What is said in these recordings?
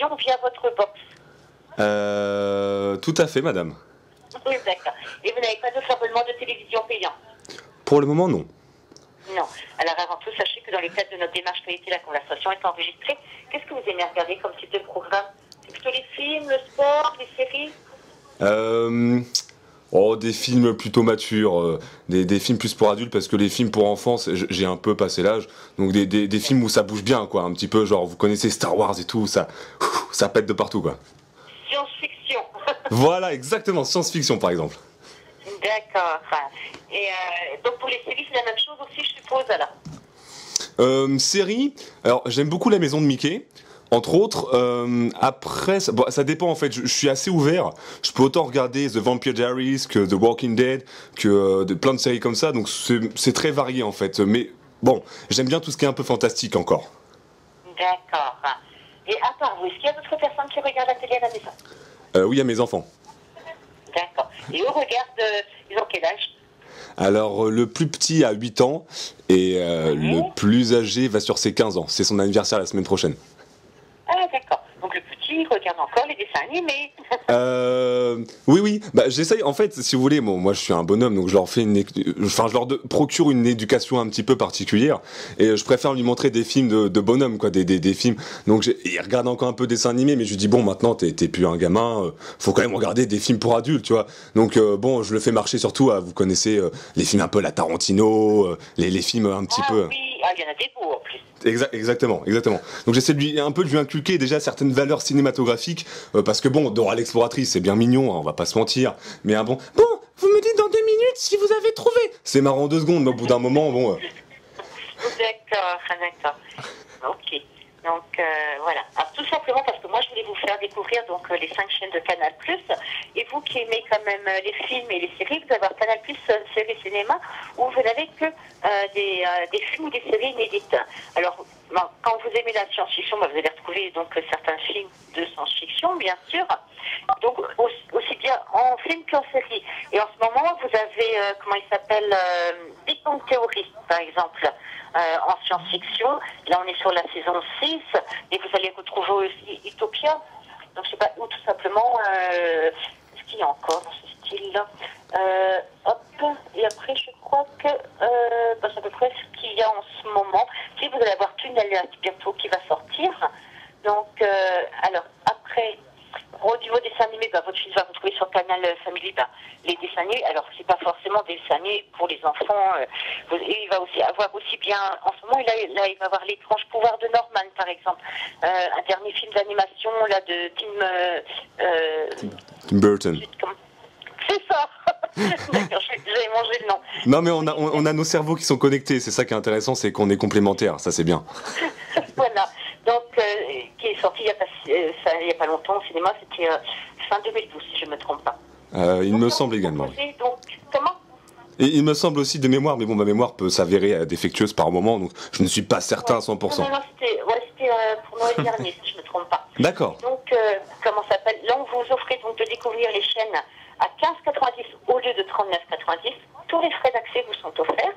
télévision via votre box. Tout à fait, madame. Oui, d'accord. Et vous n'avez pas d'autre abonnement de télévision payant? Pour le moment, non. Non. Alors avant tout, sachez que dans le cadre de notre démarche qualité, la conversation est enregistrée. Qu'est-ce que vous aimez regarder comme type de programme? C'est plutôt les films, le sport, les séries? Des films plutôt matures, des films plus pour adultes, parce que les films pour enfants, j'ai un peu passé l'âge, donc des films où ça bouge bien, quoi, un petit peu, genre, vous connaissez Star Wars et tout, ça pète de partout, quoi. Science-fiction. Voilà, exactement, science-fiction, par exemple. D'accord. Et donc pour les séries, c'est la même chose aussi, je suppose, alors? Série, alors j'aime beaucoup La Maison de Mickey. Entre autres, après, ça dépend en fait, je suis assez ouvert, je peux autant regarder The Vampire Diaries que The Walking Dead, que plein de séries comme ça, donc c'est très varié en fait, mais bon, j'aime bien tout ce qui est un peu fantastique encore. D'accord. Et à part vous, est-ce qu'il y a d'autres personnes qui regardent la télé à la maison? Oui, à mes enfants. D'accord. Et eux regardent, ils ont quel âge? Alors, le plus petit a 8 ans, et le plus âgé va sur ses 15 ans, c'est son anniversaire la semaine prochaine. Ah, d'accord. Donc le petit regarde encore les dessins animés. Oui, bah j'essaye, en fait, si vous voulez, moi je suis un bonhomme, donc je leur procure une éducation un petit peu particulière, et je préfère lui montrer des films de bonhomme, quoi, des films, donc il regarde encore un peu des dessins animés, mais je lui dis, bon, maintenant t'es plus un gamin, faut quand même regarder des films pour adultes, tu vois, donc bon, je le fais marcher surtout à, vous connaissez, les films un peu la Tarantino, les films un petit peu... Oui, il y en a des beaux en plus. Exactement. Donc j'essaie de lui inculquer déjà certaines valeurs cinématographiques, parce que bon, Dora l'exploratrice, c'est bien mignon, hein, on va pas se mentir, mais bon, vous me dites dans 2 minutes si vous avez trouvé. C'est marrant 2 secondes, mais au bout d'un moment, bon... D'accord. Ok. Donc voilà. Alors, tout simplement parce que moi je voulais vous faire découvrir donc les 5 chaînes de Canal+. Et vous qui aimez quand même les films et les séries, vous avez Canal+, série cinéma, où vous n'avez que des films ou des séries inédites. Alors quand vous aimez la science-fiction, vous allez retrouver donc certains films de science-fiction, bien sûr. Donc aussi bien en film qu'en série. Et en ce moment, vous avez comment il s'appelle, Big Bang Theory, par exemple. En science-fiction, là on est sur la saison 6, et vous allez retrouver aussi Utopia, donc je sais pas, ou tout simplement, ce qu'il y a encore dans ce style-là, et après je crois que c'est à peu près ce qu'il y a en ce moment. Si vous allez avoir Tunnel bientôt qui va sortir, donc alors après, au niveau des dessins animés, votre fils va retrouver sur Canal Family les dessins animés. Alors, c'est pas forcément des dessins animés pour les enfants. Il va aussi avoir aussi bien, en ce moment, il va avoir l'étrange pouvoir de Norman, par exemple. Un dernier film d'animation là de Tim Burton. C'est ça. D'accord, j'avais mangé le nom. Non, mais on a nos cerveaux qui sont connectés. C'est ça qui est intéressant, c'est qu'on est complémentaires. Ça, c'est bien. Voilà. Donc, qui est sorti il y a pas longtemps au cinéma, c'était fin 2012, si je ne me trompe pas. Il me semble également. Donc, comment? Et il me semble aussi de mémoire, mais bon, ma mémoire peut s'avérer défectueuse par moment, donc je ne suis pas certain à 100%. Non, c'était pour Noël dernier, si je ne me trompe pas. D'accord. Donc, comment ça s'appelle? Là, on vous offrait donc de découvrir les chaînes à 15,90 au lieu de 39,90. Tous les frais d'accès vous sont offerts.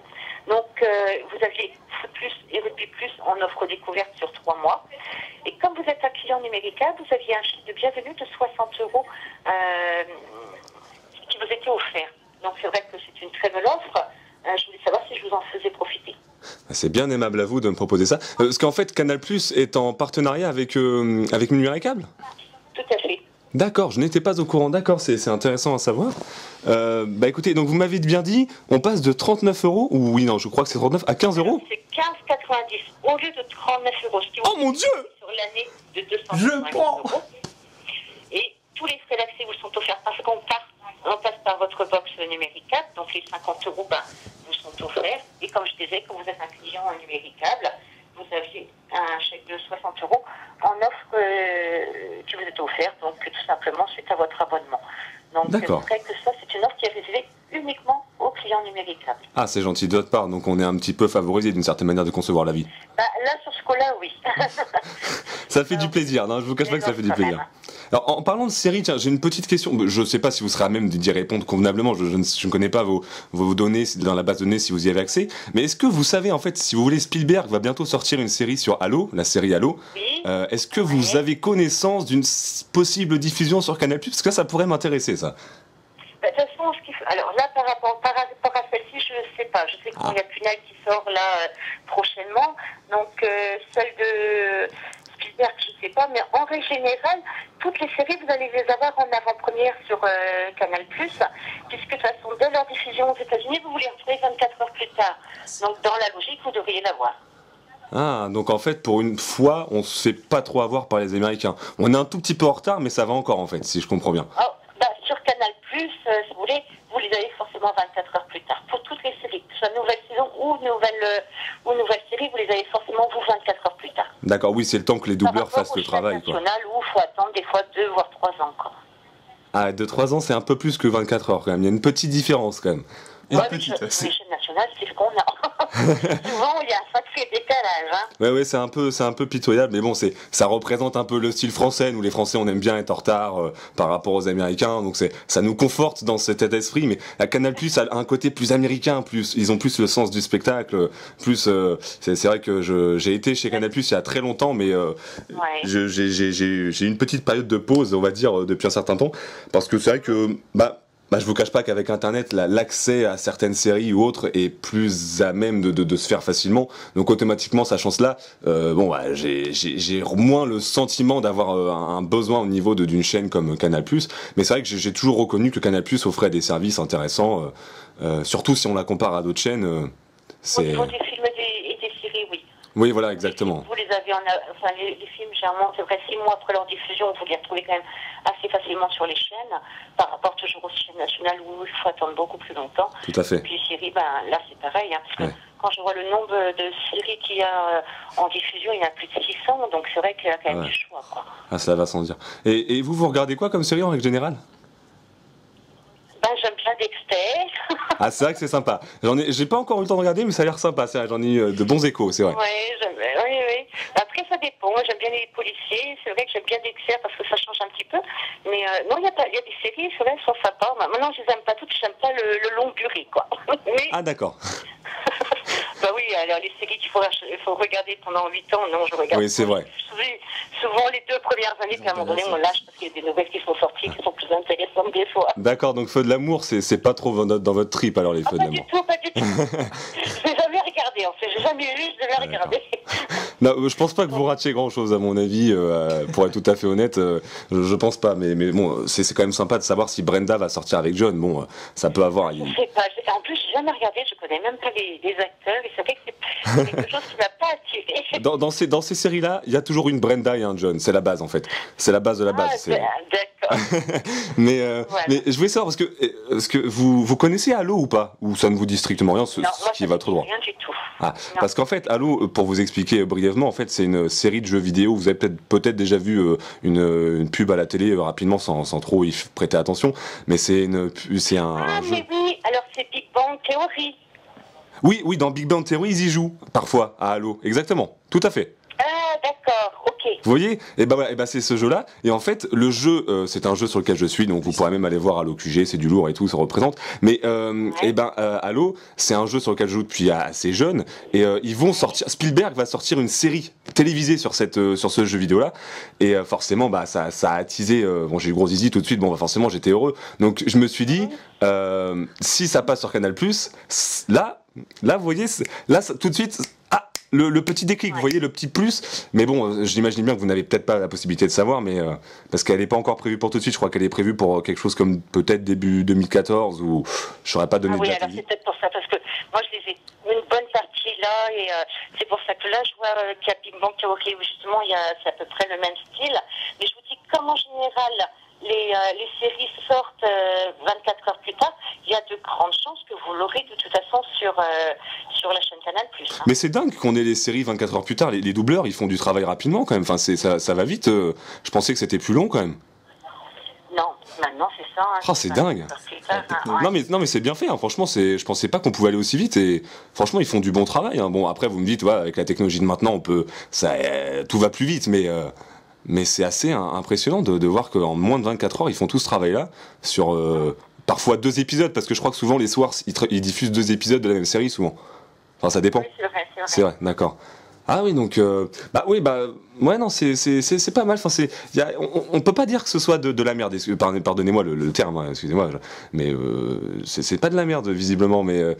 Donc, vous aviez Foot Plus et Rugby Plus en offre découverte sur 3 mois. Et comme vous êtes un client numérica, vous aviez un chèque de bienvenue de 60 € qui vous était offert. Donc, c'est vrai que c'est une très belle offre. Je voulais savoir si je vous en faisais profiter. C'est bien aimable à vous de me proposer ça. Parce qu'en fait, Canal+ est en partenariat avec Numéricable ? Tout à fait. D'accord, je n'étais pas au courant. D'accord, c'est intéressant à savoir. Écoutez, donc vous m'avez bien dit, on passe de 39 €, ou oui, non, je crois que c'est 39, à 15 €. C'est 15,90 au lieu de 39 €. Oh mon Dieu! Sur l'année de 200 Je prends! €. Et tous les frais d'accès vous sont offerts parce qu'on passe par votre box numéricable. Donc les 50 € vous sont offerts. Et comme je disais, quand vous êtes un client numéricable, vous aviez un chèque de 60 € en offre qui vous est offerte, donc tout simplement suite à votre abonnement. Donc c'est vrai que ça, c'est une offre qui est réservée uniquement aux clients numéricables. Ah, c'est gentil de votre part, donc on est un petit peu favorisé d'une certaine manière de concevoir la vie. Là, sur ce coup-là, oui. Ça fait du plaisir, non, je vous cache pas que ça fait du plaisir. Alors, en parlant de séries, tiens, j'ai une petite question. Je ne sais pas si vous serez à même d'y répondre convenablement. Je ne connais pas vos données dans la base de données si vous y avez accès. Mais est-ce que vous savez, en fait, si vous voulez, Spielberg va bientôt sortir une série sur Halo, la série Halo. Oui. Est-ce que vous avez connaissance d'une possible diffusion sur Canal+? Parce que ça pourrait m'intéresser, ça. De toute façon, alors là, par rapport à celle-ci, je ne sais pas. Je sais qu'il y a Punal qui sort là prochainement. Donc, celle de Spielberg, je ne sais pas. Mais en règle générale, toutes les séries, vous allez les avoir en avant-première sur Canal+, puisque de toute façon, dès leur diffusion aux États-Unis, vous les retrouvez 24 heures plus tard. Donc, dans la logique, vous devriez l'avoir. Ah, donc en fait, pour une fois, on se fait pas trop avoir par les Américains. On est un tout petit peu en retard, mais ça va encore, en fait, si je comprends bien. Oh, bah, sur Canal+, si vous voulez, vous les avez forcément 24 heures plus tard. Pour toutes les séries, que ce soit nouvelle saison ou nouvelle série, vous les avez forcément, vous, 24 heures plus tard. D'accord, oui, c'est le temps que les doubleurs fassent le travail, quoi. National, où il faut attendre des fois 2 voire 3 ans, quoi. Ah, 2-3 ans, c'est un peu plus que 24 heures, quand même. Il y a une petite différence, quand même. Les chaînes nationales, c'est ce qu'on a. Souvent, il y a un sacré décalage. Hein. Ouais, c'est un peu pitoyable, mais bon, ça représente un peu le style français. Nous, les Français, on aime bien être en retard par rapport aux Américains, donc ça nous conforte dans cet état d'esprit. Mais la Canal+ a un côté plus américain, ils ont plus le sens du spectacle, plus. C'est vrai que j'ai été chez Canal+ il y a très longtemps, mais j'ai eu une petite période de pause, on va dire, depuis un certain temps, parce que c'est vrai que je vous cache pas qu'avec Internet, l'accès à certaines séries ou autres est plus à même de se faire facilement. Donc automatiquement, sachant cela, j'ai moins le sentiment d'avoir un besoin au niveau d'une chaîne comme Canal+. Mais c'est vrai que j'ai toujours reconnu que Canal+ offrait des services intéressants, surtout si on la compare à d'autres chaînes. Au niveau des films et des séries, oui. Oui, voilà, exactement. Vous les avez les films, généralement, c'est vrai, 6 mois après leur diffusion, vous les retrouvez quand même assez facilement sur les chaînes, par rapport toujours aux chaînes nationales où il faut attendre beaucoup plus longtemps. Tout à fait. Et puis les séries, là c'est pareil, hein, parce que quand je vois le nombre de séries qu'il y a en diffusion, il y en a plus de 600, donc c'est vrai qu'il y a quand même du choix, quoi. Ah, ça va sans dire. Et vous regardez quoi comme série en règle générale? J'aime bien Dexter. Ah, c'est vrai que c'est sympa. J'ai pas encore eu le temps de regarder, mais ça a l'air sympa. J'en ai eu de bons échos, c'est vrai. Oui. Après, ça dépend. Moi, j'aime bien les policiers. C'est vrai que j'aime bien Dexter parce que ça change un petit peu. Mais non, il y a des séries, c'est vrai, elles sont sympas. Maintenant, je les aime pas toutes. J'aime pas le long durée, quoi. Mais... Ah, d'accord. Oui, alors les séries qu'il faut regarder pendant 8 ans, non, je regarde. Oui, c'est vrai. Souvent les 2 premières années, puis à un moment donné, on lâche parce qu'il y a des nouvelles qui sont sorties qui sont plus intéressantes des fois. D'accord, donc Feux de l'amour, c'est pas trop dans votre trip alors les Feux de l'amour. Pas du tout. Je n'ai jamais regardé, en fait. J'ai jamais vu, je devais regarder. Non, je pense pas que vous ratiez grand chose à mon avis, pour être tout à fait honnête, je pense pas, mais bon, c'est quand même sympa de savoir si Brenda va sortir avec John, bon, ça peut avoir... Je sais pas, en plus j'ai jamais regardé, je connais même pas les acteurs, et c'est vrai que c'est quelque chose qui m'a pas attiré. Dans ces séries-là, il y a toujours une Brenda et un John, c'est la base en fait, c'est la base de la base. D'accord. mais je voulais savoir, est-ce que vous connaissez Halo ou pas? Ou ça ne vous dit strictement rien, ce qui est votre droit? Rien du tout. Ah, parce qu'en fait, Halo, pour vous expliquer brièvement, en fait, c'est une série de jeux vidéo. Vous avez peut-être déjà vu une pub à la télé rapidement, sans trop y prêter attention. Mais c'est un jeu. Mais oui, alors c'est Big Bang Theory. Oui, dans Big Bang Theory, ils y jouent parfois à Halo. Exactement, tout à fait. Ah, d'accord, ok. Vous voyez, c'est ce jeu-là. Et en fait, le jeu, c'est un jeu sur lequel je suis, donc vous pourrez même aller voir Halo QG, c'est du lourd et tout, ça représente. Mais Halo, c'est un jeu sur lequel je joue depuis assez jeune. Et ils vont sortir. Spielberg va sortir une série télévisée sur ce jeu vidéo-là. Et forcément, ça a attisé. J'ai eu gros zizi tout de suite. Forcément, j'étais heureux. Donc je me suis dit, si ça passe sur Canal+, là, vous voyez, tout de suite. Le petit déclic, vous voyez, le petit plus. Mais bon, j'imagine bien que vous n'avez peut-être pas la possibilité de savoir, mais parce qu'elle n'est pas encore prévue pour tout de suite. Je crois qu'elle est prévue pour quelque chose comme peut-être début 2014 ou je saurais pas donner de date. Oui, alors c'est peut-être pour ça, parce que moi je les ai une bonne partie là, et c'est pour ça que là je vois qu'il y a Big Bang Theory où justement c'est à peu près le même style. Mais je vous dis, comme en général les séries sortent 24 heures plus tard, il y a de grandes chances que vous l'aurez de toute façon sur la chaîne Canal+. Hein. Mais c'est dingue qu'on ait les séries 24 heures plus tard. Les doubleurs, ils font du travail rapidement quand même. Enfin, ça va vite. Je pensais que c'était plus long quand même. Non, maintenant c'est ça. Hein, c'est dingue. Non mais c'est bien fait. Hein. Franchement, je pensais pas qu'on pouvait aller aussi vite. Et franchement, ils font du bon travail. Hein. Bon, après, vous me dites, avec la technologie de maintenant, tout va plus vite, mais. mais c'est assez impressionnant de voir qu'en moins de 24 heures, ils font tout ce travail-là sur parfois 2 épisodes, parce que je crois que souvent les soirs, ils diffusent 2 épisodes de la même série, souvent. Enfin, ça dépend. Oui, c'est vrai. C'est vrai, d'accord. Ah oui, donc ouais, non, c'est pas mal. Enfin, on peut pas dire que ce soit de la merde. Pardonnez-moi le terme, hein, excusez-moi, mais c'est pas de la merde visiblement. Mais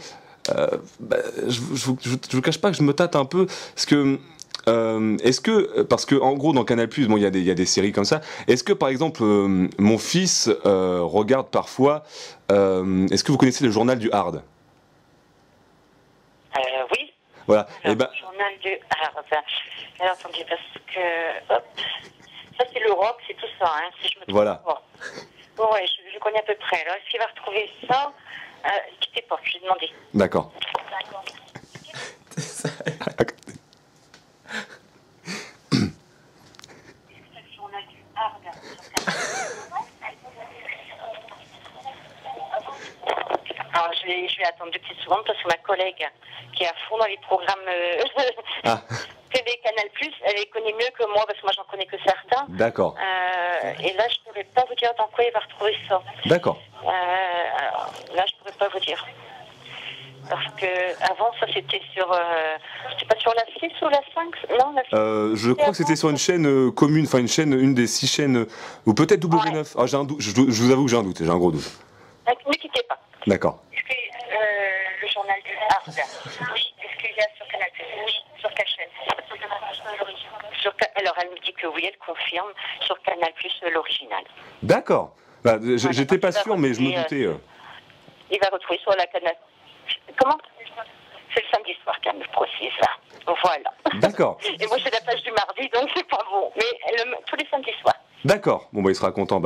je vous cache pas que je me tâte un peu, parce que parce que en gros dans Canal+, bon, il y a des séries comme ça. Est-ce que par exemple mon fils regarde parfois, est-ce que vous connaissez le journal du Hard? Oui. Voilà. Alors, le journal du Hard. Alors, attendez, parce que... Hop. Ça, c'est le rock, c'est tout ça, hein, si je me trompe. Voilà. Bon, ouais, je connais à peu près. Alors, est-ce qu'il va retrouver ça? Quittez pas, je vais demander. D'accord. Le journal du Hard. Alors, je vais attendre 2 petites secondes parce que ma collègue qui est à fond dans les programmes télé Canal+, elle les connaît mieux que moi parce que moi j'en connais que certains. D'accord. Et là, je ne pourrais pas vous dire dans quoi il va retrouver ça. D'accord. Alors, là, je ne pourrais pas vous dire. Parce que avant, ça c'était sur. C'était pas sur la 6 ou la 5? Non, la 6. Je crois que c'était sur une chaîne commune, enfin une des 6 chaînes, ou peut-être W9. Ouais. Ah, j'ai un doute, je vous avoue que j'ai un doute, j'ai un gros doute. Ne quittez pas. D'accord. Est-ce que le journal du Hard, oui, est-ce qu'il y a sur Canal+? Oui, sur quelle chaîne? Alors elle me dit que oui, elle confirme, sur Canal+, l'original. D'accord. Bah, j'étais pas sûr, mais je me doutais. Il va retrouver sur la Canal. Comment? C'est le samedi soir qu'elle me précise ça. Voilà. D'accord. Et moi, j'ai la page du mardi, donc c'est pas bon. Mais tous les samedis soirs. D'accord. Bon, bah, il sera content.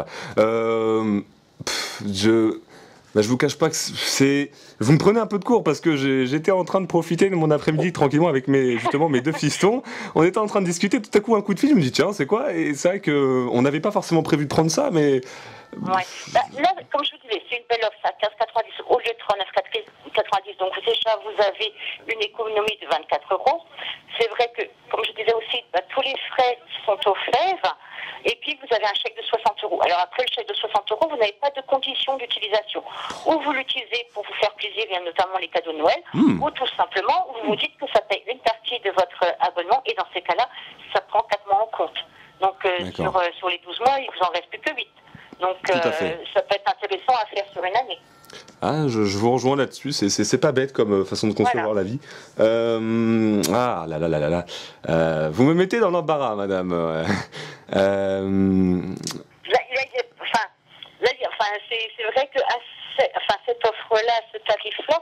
Je vous cache pas que c'est... Vous me prenez un peu de court parce que j'étais en train de profiter de mon après-midi tranquillement avec mes 2 fistons. On était en train de discuter, tout à coup un coup de fil, je me dis tiens, c'est quoi? Et c'est vrai qu'on n'avait pas forcément prévu de prendre ça, mais... Ouais. Là, comme je vous disais, c'est une belle offre, ça, 15,90 au lieu de 39,90. Donc déjà, vous avez une économie de 24 €. C'est vrai que, comme je disais aussi, tous les frais sont offerts. Et puis, vous avez un chèque de 60 €. Alors après le chèque de 60 €, vous n'avez pas de conditions d'utilisation. Ou vous l'utilisez pour vous faire plaisir, et notamment les cadeaux de Noël, ou tout simplement, vous vous dites que ça paye une partie de votre abonnement. Et dans ces cas-là, ça prend 4 mois en compte. Donc sur les 12 mois, il vous en reste plus que 8. Donc ça peut être intéressant à faire sur une année. Ah, je vous rejoins là-dessus, c'est pas bête comme façon de concevoir la vie. Ah là là là là là. Vous me mettez dans l'embarras, madame. C'est vrai que cette offre-là, ce tarif-là,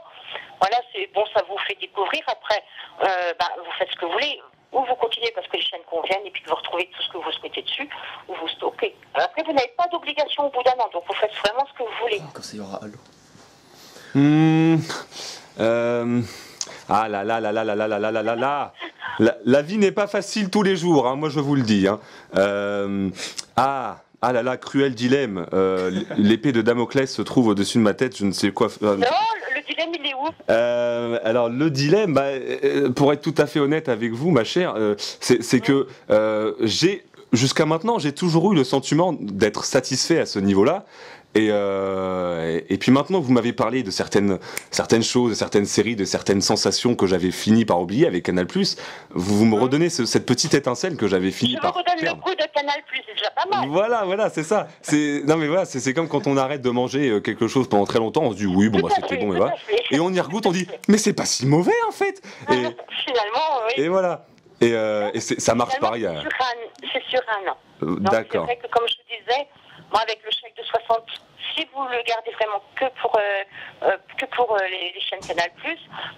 voilà, c'est bon, ça vous fait découvrir. Après, vous faites ce que vous voulez. Ou vous continuez parce que les chaînes conviennent et puis que vous retrouvez tout ce que vous souhaitez dessus, ou vous stockez. Après, vous n'avez pas d'obligation au bout d'un an, donc vous faites vraiment ce que vous voulez. Quand ça y aura allô. Ah là là là là là là là là là là là. La vie n'est pas facile tous les jours, hein, moi je vous le dis. Hein. Ah là là, cruel dilemme. L'épée de Damoclès se trouve au-dessus de ma tête, je ne sais quoi. Non, le dilemme il est où? Alors le dilemme, pour être tout à fait honnête avec vous, ma chère, c'est que jusqu'à maintenant, j'ai toujours eu le sentiment d'être satisfait à ce niveau-là. Et puis maintenant, vous m'avez parlé de certaines choses, de certaines séries, de certaines sensations que j'avais fini par oublier avec Canal+. Vous me redonnez cette petite étincelle que j'avais fini par perdre. Je vous redonne le goût de Canal+, c'est déjà pas mal. Voilà, c'est ça. Non mais voilà, c'est comme quand on arrête de manger quelque chose pendant très longtemps, on se dit oui, bon c'était bon, et voilà. Et on y regoute, on dit mais c'est pas si mauvais en fait. Finalement, oui. Et voilà. Et ça marche pareil. C'est sur un an. D'accord. C'est vrai que comme je vous disais, moi avec le chèque de 60, si vous le gardez vraiment que pour les chaînes Canal+,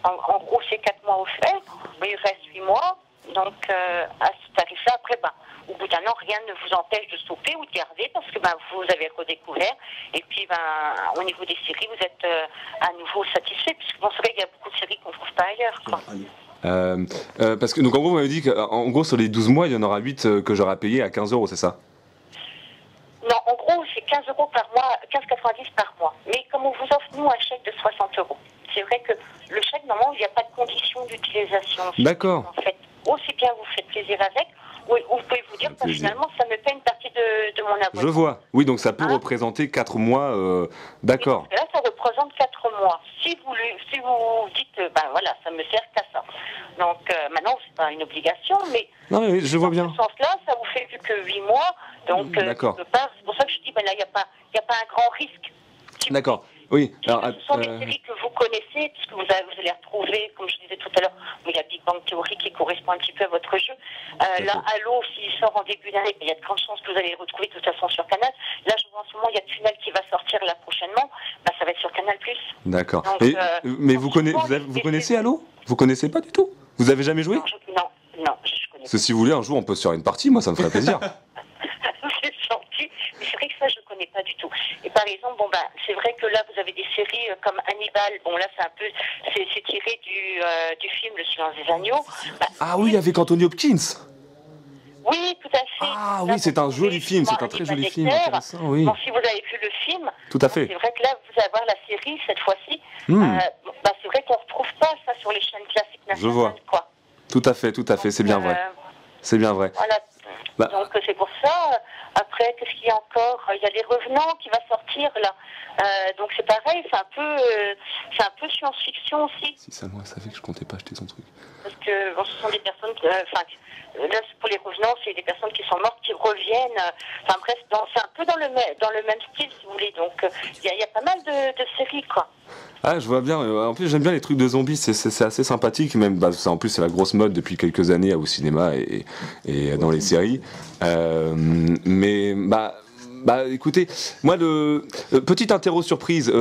en gros c'est 4 mois offerts, mais il reste 8 mois. Donc à ce tarif-là, après, au bout d'un an, rien ne vous empêche de stopper ou de garder parce que vous avez redécouvert. Et puis au niveau des séries, vous êtes à nouveau satisfait, puisque bon, c'est vrai qu'il y a beaucoup de séries qu'on ne trouve pas ailleurs. Quoi. Parce que donc en gros, vous m'avez dit qu'en gros sur les 12 mois, il y en aura 8 que j'aurai payé à 15 €, c'est ça? Non, en gros, c'est 15 € par mois, 15,90 par mois. Mais comme on vous offre, nous, un chèque de 60 €. C'est vrai que le chèque, normalement, il n'y a pas de condition d'utilisation. D'accord. En fait, aussi bien vous faites plaisir avec, ou vous pouvez vous vous dire que plaisir. finalement, ça me paie une partie de mon abonnement. Je vois. Oui, donc ça peut représenter 4 mois. D'accord. Et parce que là, ça représente 4 mois. Si vous dites, ben voilà, ça me sert qu'à ça. Donc maintenant, c'est pas une obligation, mais Non, mais je vois bien. dans ce sens-là, ça vous fait plus que 8 mois. Donc, D'accord. quelque part, c'est pour ça que je dis, ben là, il n'y a pas un grand risque. D'accord. Oui. Alors, ce sont des séries que vous connaissez, puisque vous allez retrouver, comme je disais tout à l'heure, il y a Big Bang Theory qui correspond un petit peu à votre jeu. Là, Halo, s'il sort en début d'année, il y a de grandes chances que vous allez le retrouver de toute façon sur Canal. Là, je vois en ce moment, il y a Tunnel qui va sortir là prochainement. Ben, ça va être sur Canal+. D'accord. Donc, mais vous connaissez Halo? Vous connaissez pas du tout? Vous avez jamais joué? Non, je connais pas. Si vous voulez, un jour, on peut se faire une partie. Moi, ça me ferait plaisir. C'est gentil, mais c'est vrai que ça, je ne connais pas du tout. Et par exemple, c'est vrai que là, vous avez des séries comme Hannibal. Bon, là, c'est tiré du film Le Silence des Agneaux. Ah oui, avec Anthony Hopkins. Oui, tout à fait. Ah là, oui, c'est un joli film, c'est un très joli film, intéressant, oui. Bon, si vous avez vu le film, tout à fait. C'est vrai que là, vous allez voir la série cette fois-ci. C'est vrai qu'on ne retrouve pas ça sur les chaînes classiques nationales. Je vois. Quoi. Tout à fait, c'est bien vrai. C'est bien vrai. Voilà. Donc c'est pour ça. Après, qu'est-ce qu'il y a encore? Il y a Les Revenants qui va sortir là. Donc c'est pareil, c'est un peu science-fiction aussi. Si seulement elle savait que je comptais pas acheter son truc. Parce que ce sont des personnes, là pour Les Revenants, c'est des personnes qui sont mortes qui reviennent. Enfin bref, c'est un peu dans le même style si vous voulez. Donc il y a pas mal de séries quoi. Ah, je vois bien. En plus, j'aime bien les trucs de zombies. C'est assez sympathique. Même, en plus, c'est la grosse mode depuis quelques années au cinéma et dans les séries. Mais écoutez, moi, petite interro surprise.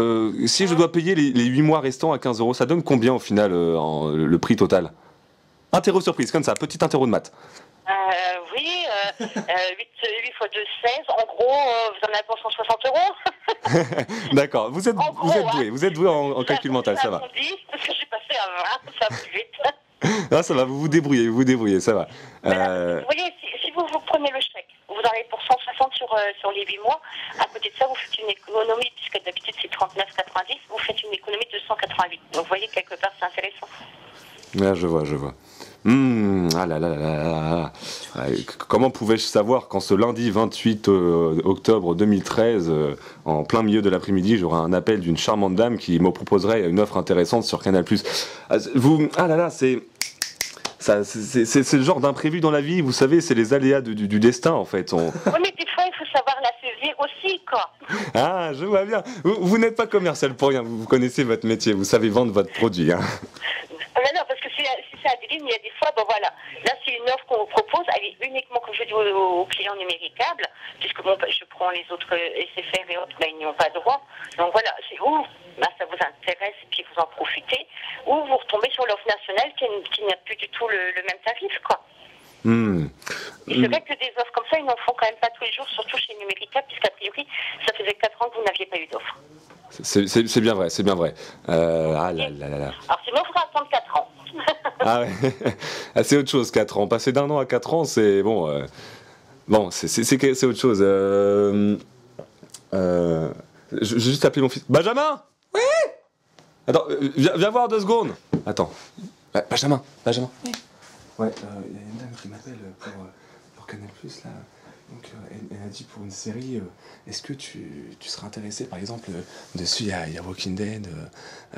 Si je dois payer les 8 mois restants à 15 €, ça donne combien au final le prix total? Interro surprise, comme ça, petite interro de maths. Oui, 8 fois 2, 16. En gros, vous en avez pour 160 €. D'accord, vous êtes doué en calcul mental, ça va. Parce que je suis passé à 20, ça va plus vite. Non, ça va, vous vous débrouillez, ça va. Vous voyez, si vous prenez le chèque, vous en avez pour 160 sur les 8 mois. À côté de ça, vous faites une économie, puisque d'habitude c'est 39,90, vous faites une économie de 188. Donc vous voyez, quelque part, c'est intéressant. Ouais, je vois. Ah là là là là. Comment pouvais-je savoir qu'en ce lundi 28 octobre 2013, en plein milieu de l'après-midi, j'aurai un appel d'une charmante dame qui me proposerait une offre intéressante sur Canal+. C'est le genre d'imprévu dans la vie, vous savez, c'est les aléas du destin en fait. Oui, mais des fois, il faut savoir la saisir aussi, quoi. Ah, je vois bien. Vous n'êtes pas commercial pour rien, vous connaissez votre métier, vous savez vendre votre produit. Hein. Non, parce que si c'est Adeline, il y a des fois, voilà, là c'est une offre qu'on vous propose, elle est uniquement, comme je dis, aux clients numéricables, puisque je prends les autres SFR et autres, ils n'y ont pas droit. Donc voilà, c'est où ça vous intéresse et puis vous en profitez, ou vous retombez sur l'offre nationale qui n'a plus du tout le même tarif, quoi. Et c'est vrai que des offres comme ça, ils n'en font quand même pas tous les jours, surtout chez Numérica, puisqu'a priori, ça faisait 4 ans que vous n'aviez pas eu d'offre. C'est bien vrai. Ah là là là là. Alors sinon, il faudra attendre 4 ans. Ah ouais, c'est autre chose, 4 ans. Passer d'1 an à 4 ans, c'est bon. C'est autre chose. Je vais juste appeler mon fils. Benjamin! Oui! Attends, viens voir 2 secondes. Attends. Benjamin. Oui. Ouais, il y a une dame qui m'appelle pour Canal+, là. Donc, elle a dit pour une série, est-ce que tu seras intéressé, par exemple, dessus, il y a Walking Dead.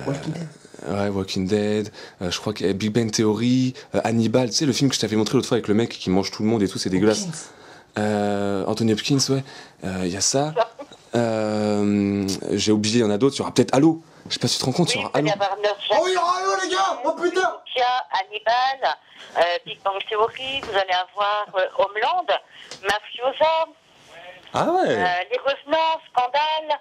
Walking Dead. Ouais, Walking Dead. Je crois qu'il y a Big Bang Theory, Hannibal, tu sais, le film que je t'avais montré l'autre fois avec le mec qui mange tout le monde et tout, c'est dégueulasse. Anthony Hopkins, ouais. Il y a ça. J'ai oublié, il y en a d'autres. Il y aura peut-être Halo. Je sais pas si tu te rends compte, il y aura Halo. Oh, il y aura Halo, les gars! Oh putain! Il y a Hannibal, Big Bang Theory, vous allez avoir Homeland, Mafiosa, Ah ouais. Les Revenants, Scandale.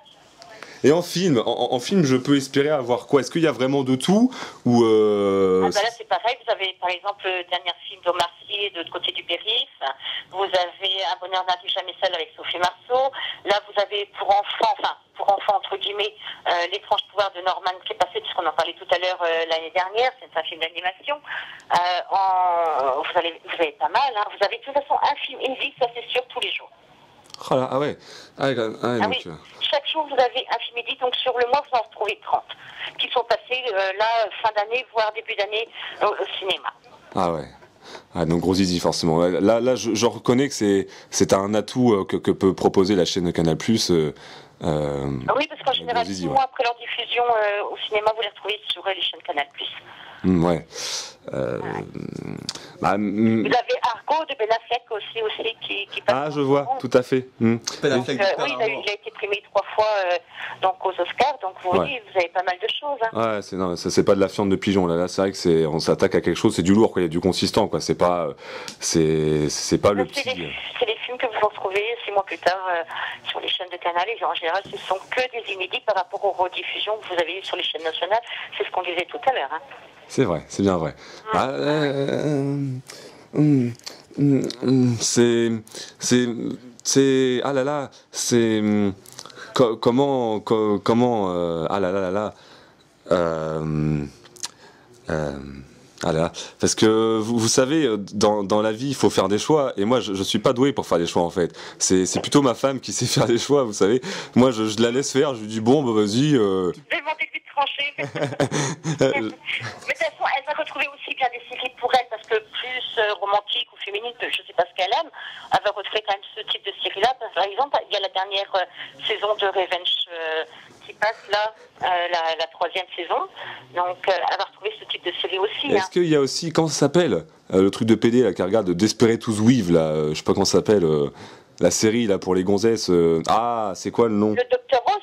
Et en film, en film, je peux espérer avoir quoi? Est-ce qu'il y a vraiment de tout ou Là c'est pareil, vous avez par exemple le dernier film d'Omar Sy de l'autre côté du périph', vous avez Un bonheur n'arrive jamais seul avec Sophie Marceau, là vous avez pour enfants entre guillemets, L'étrange pouvoir de Norman qui est passé, puisqu'on en parlait tout à l'heure l'année dernière, c'est un film d'animation. Vous avez pas mal, hein. Vous avez de toute façon un film inédit, ça c'est sûr, tous les jours. Oh là, ah ouais. Donc, oui. Chaque jour, vous avez un film inédit, donc sur le mois, vous en retrouvez 30, qui sont passés là, fin d'année, voire début d'année, au cinéma. Ah ouais. Ah, donc gros zizi forcément. Ouais, là, je reconnais que c'est un atout que peut proposer la chaîne Canal+. Oui, parce qu'en général, gros zizi, 6 ouais. mois après leur diffusion au cinéma, vous les retrouvez sur les chaînes Canal+. Ouais. Bah, Vous avez Argo de Ben Affleck aussi qui passe. ah, je vois, tout à fait. Ben Affleck, Oui, il a été primé 3 fois donc aux Oscars, donc vous voyez, vous avez pas mal de choses. Hein. Ouais, non, c'est pas de la fiente de pigeon là. Là, c'est vrai que on s'attaque à quelque chose, c'est du lourd, quoi. Il y a du consistant, quoi. C'est pas le petit. C'est les films que vous retrouvez 6 mois plus tard sur les chaînes de Canal, et en général, ce sont que des inédits par rapport aux rediffusions que vous avez sur les chaînes nationales. C'est ce qu'on disait tout à l'heure. Hein. C'est vrai, c'est bien vrai. Ah, ah là là, c'est comment ah là là là là ah là là, parce que vous savez, dans la vie il faut faire des choix, et moi je suis pas doué pour faire des choix en fait. C'est plutôt ma femme qui sait faire des choix, vous savez. Moi je la laisse faire, je lui dis bon bah vas-y. Je vais demander de lui trancher. Mais de toute façon, elle va retrouver aussi bien des séries pour elle, parce que plus romantique ou féminine, je sais pas ce qu'elle aime, elle va retrouver quand même ce type de série-là. Par exemple, il y a la dernière saison de Revenge qui passe là, la 3e saison. Donc, elle va retrouver ce type de série aussi. Est-ce qu'il y a aussi, comment ça s'appelle, le truc de PD là, qui regarde Desperate Housewives là, je sais pas comment ça s'appelle, la série là pour les gonzesses. Ah, c'est quoi le nom? Le Dr Ross.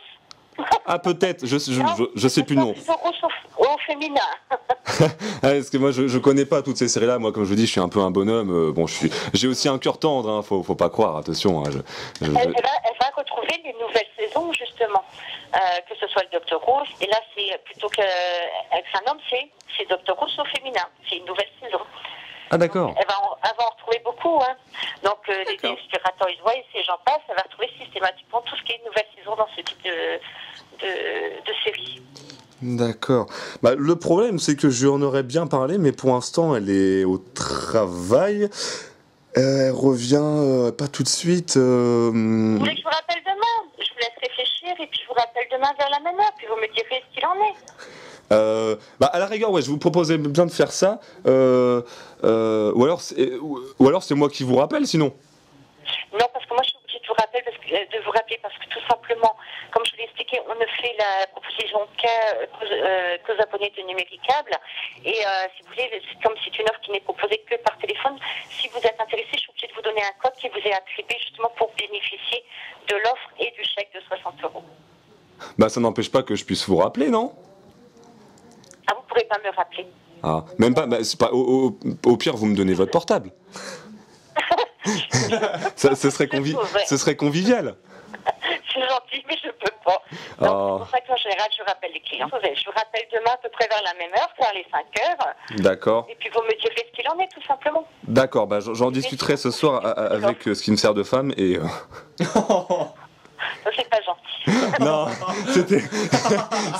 Ah peut-être, je sais plus le nom. Dr Ross au féminin. Parce que moi je connais pas toutes ces séries là, moi comme je vous dis je suis un peu un bonhomme, bon j'ai aussi un cœur tendre, hein, faut pas croire, attention. Hein, elle va retrouver les nouvelles saisons justement, que ce soit le Dr Rose, et là c'est plutôt qu'avec un homme, c'est Dr Rose au féminin, c'est une nouvelle saison. Ah d'accord. Elle va en retrouver beaucoup, hein. Donc les Inspiratory Voice et j'en passe, elle va retrouver systématiquement tout ce qui est une nouvelle saison dans ce type de série. D'accord. Bah, le problème, c'est que je lui en aurais bien parlé, mais pour l'instant, elle est au travail. Elle revient pas tout de suite. Vous voulez que je vous rappelle demain? Je vous laisse réfléchir et puis je vous rappelle demain vers la même heure, puis vous me direz ce qu'il en est. Bah à la rigueur, ouais, je vous proposais bien de faire ça. Ou alors c'est moi qui vous rappelle, sinon. Non, parce que moi je suis obligée de vous rappeler parce que tout simplement, comme je vous l'ai expliqué, on ne fait la proposition qu'aux abonnés de Numéricable. Et si vous voulez, comme c'est une offre qui n'est proposée que par téléphone, si vous êtes intéressé, je suis obligée de vous donner un code qui vous est attribué justement pour bénéficier de l'offre et du chèque de 60 €. Bah ça n'empêche pas que je puisse vous rappeler, non? Ah, vous ne pourrez pas me rappeler. Ah, même pas, bah, c'est pas au pire, vous me donnez votre portable. Ce serait convivial. C'est gentil, mais je ne peux pas. Donc, c'est pour ça qu'en général, je rappelle les clients. Je vous rappelle demain à peu près vers la même heure, vers les 5 heures. D'accord. Et puis vous me direz ce qu'il en est, tout simplement. D'accord, bah, j'en discuterai ce soir avec ce qui me sert de femme et... Ça, c'est pas gentil. Non,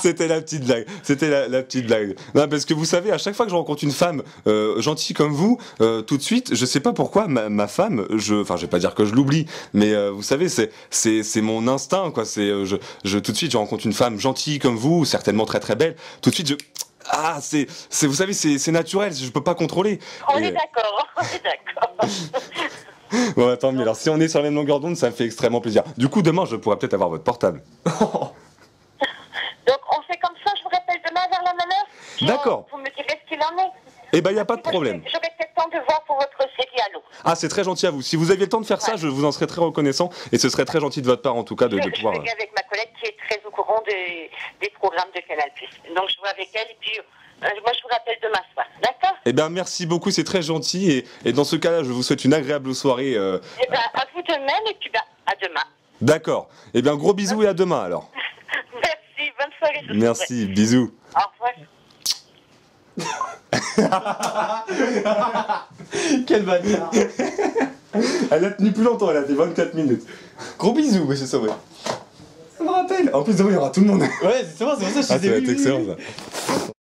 c'était la petite blague. C'était la petite blague. Non, parce que vous savez, à chaque fois que je rencontre une femme gentille comme vous, tout de suite, je sais pas pourquoi ma femme, je vais pas dire que je l'oublie, mais vous savez, c'est mon instinct, quoi. C'est tout de suite, je rencontre une femme gentille comme vous, certainement très très belle. Tout de suite, vous savez, c'est naturel. Je peux pas contrôler. On est d'accord. Bon, attends, mais alors si on est sur la même longueur d'onde, ça me fait extrêmement plaisir. Du coup, demain, je pourrais peut-être avoir votre portable. Donc, on fait comme ça, je vous rappelle demain vers la même heure. D'accord. Vous me direz ce qu'il en est. Eh ben, il n'y a pas de problème. J'aurai peut-être le temps de voir pour votre série Allo. Ah, c'est très gentil à vous. Si vous aviez le temps de faire ça, je vous en serais très reconnaissant. Et ce serait très gentil de votre part, en tout cas, de pouvoir... Je vais avec ma collègue qui est très au courant des programmes de Canal+. Donc, je vois avec elle et puis... moi, je vous rappelle demain soir, d'accord? Eh bien, merci beaucoup, c'est très gentil. Et dans ce cas-là, je vous souhaite une agréable soirée. Eh bien, à vous de même, et puis à demain. D'accord. Eh bien, gros bisous et à demain, alors. Merci, bonne soirée. Merci, bisous. Au revoir. Quel bâtard. Elle a tenu plus longtemps, elle a fait 24 minutes. Gros bisous, monsieur Sauvé. Ça me rappelle. En plus, il y aura tout le monde. Ouais, c'est pour ça que je Ah, disais ça va oui, être oui, excellent, oui. ça.